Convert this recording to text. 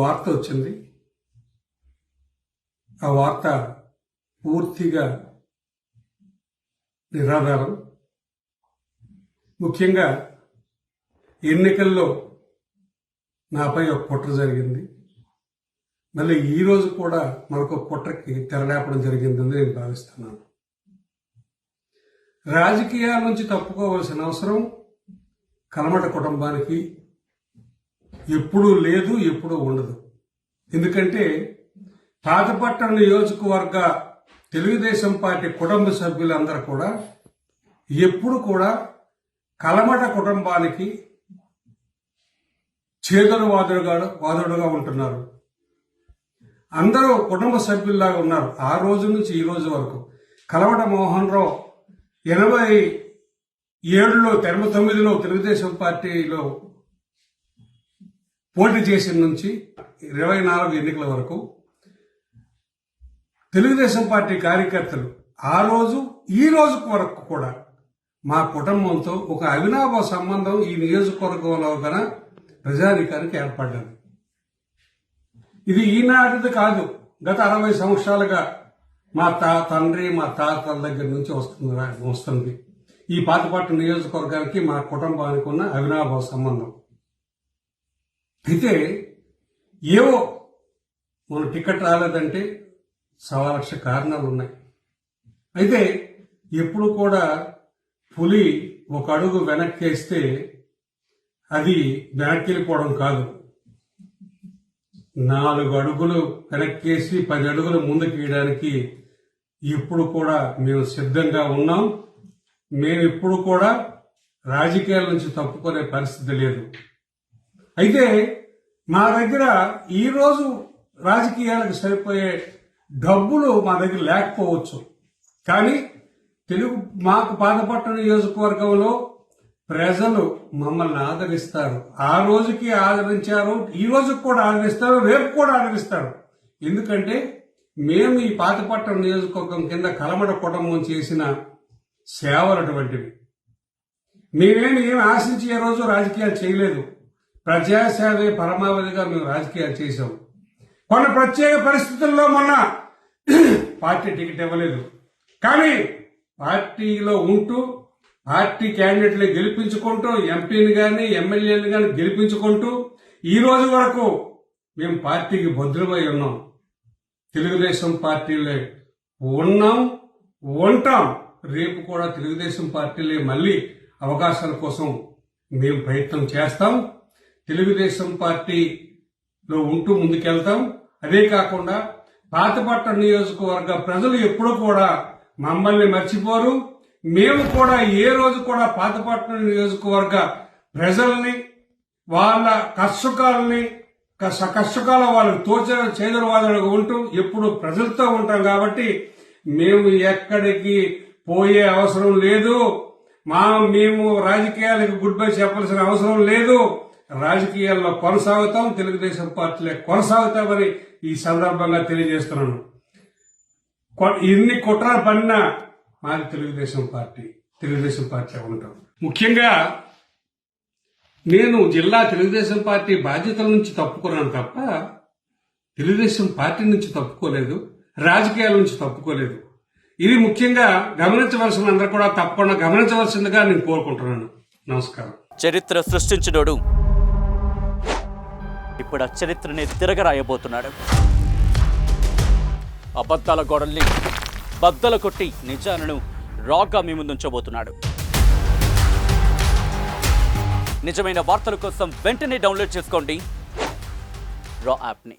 వార్త వచ్చింది. ఆ వార్త పూర్తిగా నిరాధారం. ముఖ్యంగా ఎన్నికల్లో నాపై ఒక కుట్ర జరిగింది. మళ్ళీ ఈరోజు కూడా మరొక కుట్రకి తెరలేపడం జరిగిందని నేను భావిస్తున్నాను. రాజకీయాల నుంచి తప్పుకోవాల్సిన అవసరం కలమట కుటుంబానికి ఎప్పుడూ లేదు, ఎప్పుడూ ఉండదు. ఎందుకంటే పాతపట్టణ నియోజకవర్గ తెలుగుదేశం పార్టీ కుటుంబ సభ్యులందరూ కూడా ఎప్పుడు కూడా కలమట కుటుంబానికి చేదరు వాదుడుగా ఉంటున్నారు. అందరూ కుటుంబ సభ్యుల్లాగా ఉన్నారు. ఆ రోజు నుంచి ఈ రోజు వరకు కలమట మోహన్ రావు 87లో తెలుగుదేశం పార్టీలో పోటీ చేసిన నుంచి 24 ఎన్నికల వరకు తెలుగుదేశం పార్టీ కార్యకర్తలు ఆ రోజు ఈ రోజు వరకు కూడా మా కుటుంబంతో ఒక అవినాభావ సంబంధం ఈ నియోజకవర్గంలో గల ప్రజాధికారికి ఏర్పడ్డది. ఇది ఈనాటిది కాదు, గత 60 సంవత్సరాలుగా మా తండ్రి మా తాతల దగ్గర నుంచి వస్తుంది ఈ పాతపట్టు నియోజకవర్గానికి మా కుటుంబానికి ఉన్న అవినాభావ సంబంధం. అయితే ఏవో మన టికెట్ రాలేదంటే 1,00,000 కారణాలు ఉన్నాయి. అయితే ఎప్పుడు కూడా పులి ఒక అడుగు వెనక్కేస్తే అది వెనక్కి వెళ్ళిపోవడం కాదు, 4 అడుగులు వెనక్కేసి 10 అడుగులు ముందుకు వేయడానికి ఇప్పుడు కూడా మేము సిద్ధంగా ఉన్నాం. మేము ఇప్పుడు కూడా రాజకీయాల నుంచి తప్పుకునే పరిస్థితి లేదు. అయితే మా దగ్గర ఈరోజు రాజకీయాలకు సరిపోయే డబ్బులు మా దగ్గర లేకపోవచ్చు, కానీ మాకు పాతపట్టణ నియోజకవర్గంలో ప్రజలు మమ్మల్ని ఆదరిస్తారు. ఆ రోజుకి ఆదరించారు, ఈ రోజుకి కూడా ఆదరిస్తారు, రేపు కూడా ఆదరిస్తారు. ఎందుకంటే మేము ఈ పాతపట్టణ నియోజకవర్గం కింద కలమట కుటుంబం చేసిన సేవలు అటువంటివి. మేమేమి ఆశించి ఏ రోజు రాజకీయాలు చేయలేదు. ప్రజాసేవే పరమావధిగా మేము రాజకీయాలు చేశాం. కొన్ని ప్రత్యేక పరిస్థితుల్లో మొన్న పార్టీ టికెట్ ఇవ్వలేదు, కానీ పార్టీలో ఉంటూ పార్టీ క్యాండిడేట్ని గెలిపించుకుంటూ ఎంపీని కానీ ఎమ్మెల్యేని కానీ గెలిపించుకుంటూ ఈ రోజు వరకు మేము పార్టీకి భద్రమై ఉన్నాం. తెలుగుదేశం పార్టీలే ఉన్నాం, ఉంటాం. రేపు కూడా తెలుగుదేశం పార్టీలే మళ్ళీ అవకాశాల కోసం మేము ప్రయత్నం చేస్తాం. తెలుగుదేశం పార్టీలో ఉంటూ ముందుకెళ్తాం. అదే కాకుండా పాతపట్టణ నియోజకవర్గ ప్రజలు ఎప్పుడూ కూడా మమ్మల్ని మర్చిపోరు. మేము కూడా ఏ రోజు కూడా పాతపట్టణ నియోజకవర్గ ప్రజల్ని వాళ్ళ కష్టకాలని కష్టకాల వాళ్ళకి చేదరవాదులుగా ఉంటూ ఎప్పుడు ప్రజలతో ఉంటాం. కాబట్టి మేము ఎక్కడికి పోయే అవసరం లేదు. మేము రాజకీయాలకు గుడ్ బై చెప్పాల్సిన అవసరం లేదు. రాజకీయాల్లో కొనసాగుతాం, తెలుగుదేశం పార్టీలే కొనసాగుతామని ఈ సందర్భంగా తెలియజేస్తున్నాను. ఎన్ని కుట్రలు పడినా మాది తెలుగుదేశం పార్టీ ఉంటాం. ముఖ్యంగా నేను జిల్లా తెలుగుదేశం పార్టీ బాధ్యతల నుంచి తప్పుకున్నాను తప్ప తెలుగుదేశం పార్టీ నుంచి తప్పుకోలేదు, రాజకీయాల నుంచి తప్పుకోలేదు. ఇది ముఖ్యంగా గమనించవలసిన అందరూ కూడా తప్పకుండా గమనించవలసిందిగా నేను కోరుకుంటున్నాను. నమస్కారం. చరిత్ర సృష్టించినోడు ఇప్పుడు ఆ చరిత్రని తిరగరాయబోతున్నాడు. అబద్ధాల గోడల్ని బద్దలు కొట్టి నిజాలను రాగా మీ ముందుంచబోతున్నాడు. నిజమైన వార్తల కోసం వెంటనే డౌన్లోడ్ చేసుకోండి రా యాప్ని.